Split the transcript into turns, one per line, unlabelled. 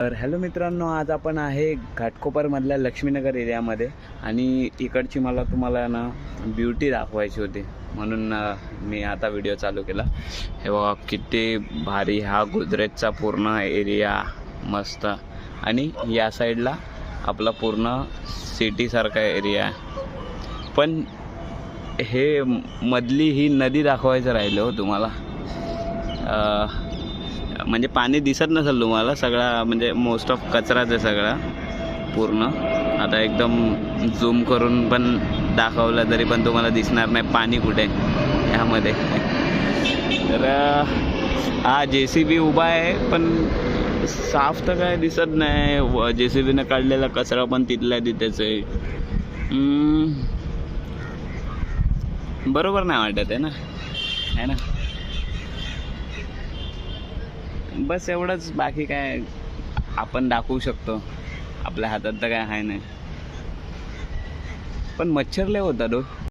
तर हॅलो मित्रांनो, आज आपण आहे घाटकोपरमधल्या लक्ष्मीनगर एरियामध्ये आणि इकडची मला तुम्हाला ना ब्युटी दाखवायची होती, म्हणून मी आता व्हिडिओ चालू केला. हे बघा किती भारी हा गुजरातचा पूर्ण एरिया, मस्त. आणि या साईडला आपला पूर्ण सिटीसारखा एरिया आहे. पण हे मधली ही नदी दाखवायचं राहिलं हो तुम्हाला. म्हणजे पाणी दिसत नसेल तुम्हाला, सगळा म्हणजे मोस्ट ऑफ कचराच आहे सगळा पूर्ण. आता एकदम झूम करून पण दाखवलं तरी पण तुम्हाला दिसणार नाही पाणी कुठे ह्यामध्ये. तर हा JCB उभा आहे, पण साफ तर काय दिसत नाही. JCBनं काढलेला कचरा पण तिथल्या तिथेच आहे. बरोबर नाही वाटत आहे ना. बस एवढंच, बाकी काय आपण दाखवू शकतो, आपल्या हातात तर काय आहे नाही. पण मच्छर लय होता तो.